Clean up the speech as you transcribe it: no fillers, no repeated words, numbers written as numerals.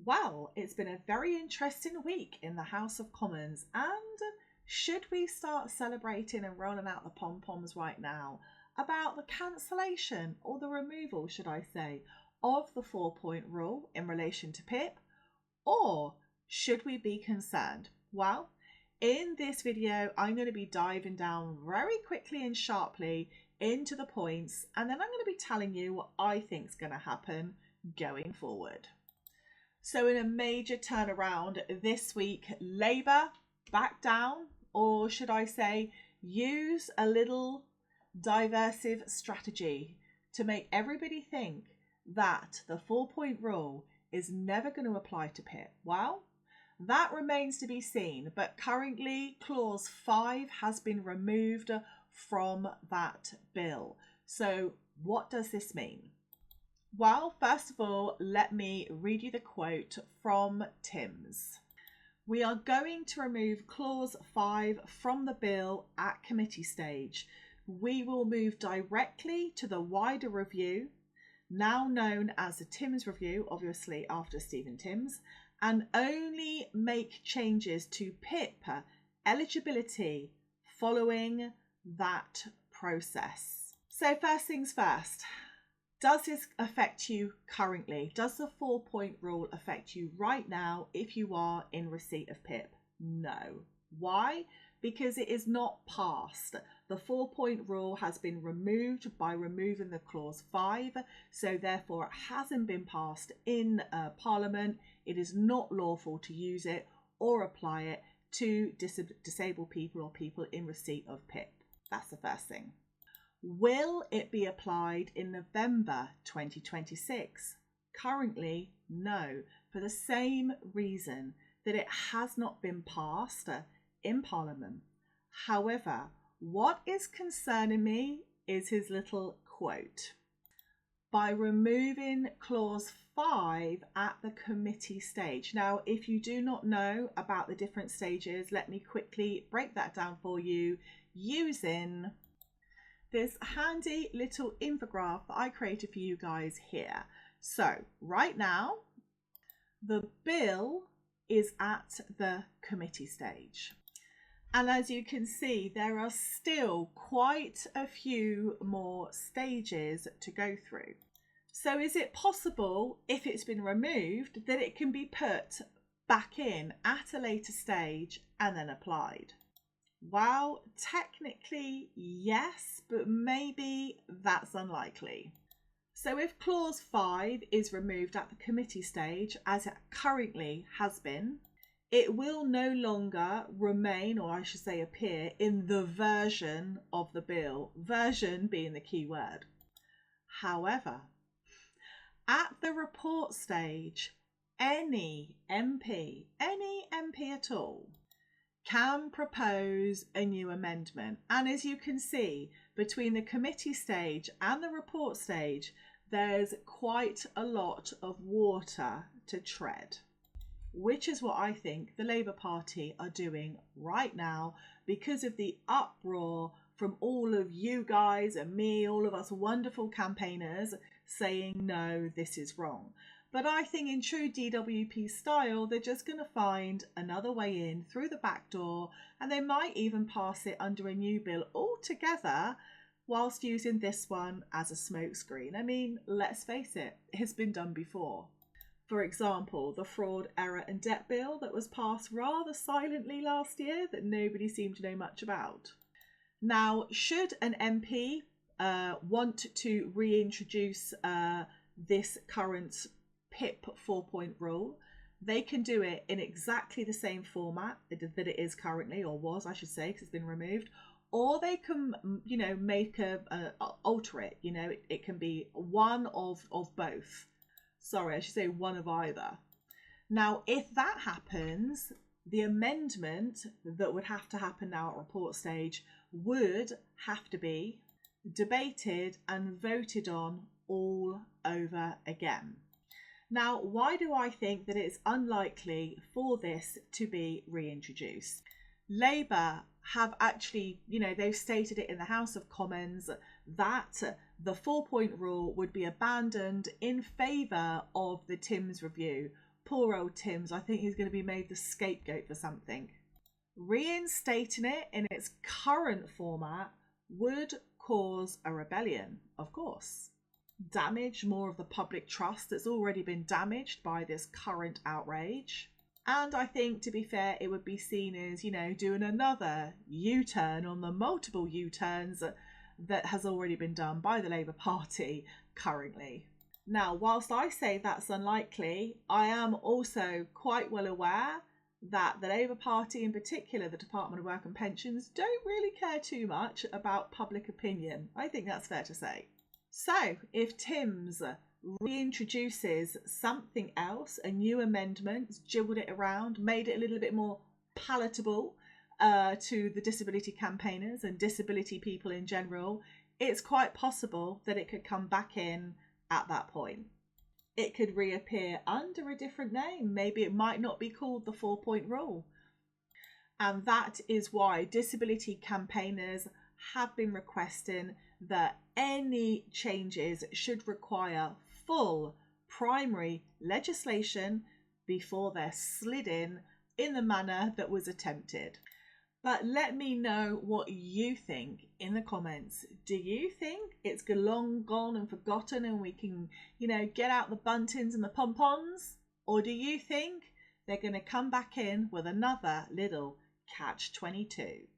Well, it's been a very interesting week in the House of Commons, and should we start celebrating and rolling out the pom-poms right now about the cancellation, or the removal, should I say, of the 4-point rule in relation to PIP, or should we be concerned? Well, in this video, I'm going to be diving down very quickly and sharply into the points, and then I'm going to be telling you what I think is going to happen going forward. So in a major turnaround this week, Labour back down, or should I say, use a little diversive strategy to make everybody think that the 4-point rule is never going to apply to PIP. Well, that remains to be seen, but currently clause 5 has been removed from that bill. So what does this mean? Well, first of all, let me read you the quote from Timms. We are going to remove clause 5 from the bill at committee stage. We will move directly to the wider review, now known as the Timms review, obviously after Stephen Timms, and only make changes to PIP eligibility following that process. So first things first. Does this affect you currently? Does the 4-point rule affect you right now if you are in receipt of PIP? No. Why? Because it is not passed. The 4-point rule has been removed by removing the clause 5, so therefore it hasn't been passed in Parliament. It is not lawful to use it or apply it to disabled people or people in receipt of PIP. That's the first thing. Will it be applied in November 2026? Currently, no, for the same reason that it has not been passed in Parliament. However, what is concerning me is his little quote. By removing clause 5 at the committee stage. Now, if you do not know about the different stages, let me quickly break that down for you using this handy little infograph that I created for you guys here. So right now, the bill is at the committee stage. And as you can see, there are still quite a few more stages to go through. So is it possible, if it's been removed, that it can be put back in at a later stage and then applied? Well, technically, yes, but maybe that's unlikely. So if clause 5 is removed at the committee stage, as it currently has been, it will no longer remain, or I should say appear, in the version of the bill, version being the key word. However, at the report stage, any MP at all, can propose a new amendment. And as you can see, between the committee stage and the report stage, there's quite a lot of water to tread, which is what I think the Labour Party are doing right now because of the uproar from all of you guys and me, all of us wonderful campaigners saying, no, this is wrong. But I think in true DWP style, they're just going to find another way in through the back door, and they might even pass it under a new bill altogether whilst using this one as a smokescreen. I mean, let's face it, it's been done before. For example, the fraud, error and debt bill that was passed rather silently last year that nobody seemed to know much about. Now, should an MP want to reintroduce this current PIP 4-point rule, they can do it in exactly the same format that it is currently, or was, I should say, because it's been removed, or they can, make alter it. It can be one of both. Sorry, I should say one of either. Now, if that happens, the amendment that would have to happen now at report stage would have to be debated and voted on all over again. Now, why do I think that it's unlikely for this to be reintroduced? Labour have actually, they've stated it in the House of Commons that the 4-point rule would be abandoned in favour of the Timms review Poor old Tim's. I think he's going to be made the scapegoat for something. Reinstating it in its current format would cause a rebellion, of course. Damage more of the public trust that's already been damaged by this current outrage. And I think, to be fair, it would be seen as, doing another U-turn on the multiple U-turns that has already been done by the Labour Party currently. Now, whilst I say that's unlikely, I am also quite well aware that the Labour Party, in particular the Department of Work and Pensions, don't really care too much about public opinion. I think that's fair to say. So, if Tim's reintroduces something else, a new amendment, jiggled it around, made it a little bit more palatable to the disability campaigners and disability people in general, it's quite possible that it could come back in at that point. It could reappear under a different name. Maybe it might not be called the 4-point rule. And that is why disability campaigners have been requesting that any changes should require full primary legislation before they're slid in the manner that was attempted. But let me know what you think in the comments. Do you think it's long gone and forgotten and we can, get out the buntings and the pom-poms? Or do you think they're going to come back in with another little catch-22?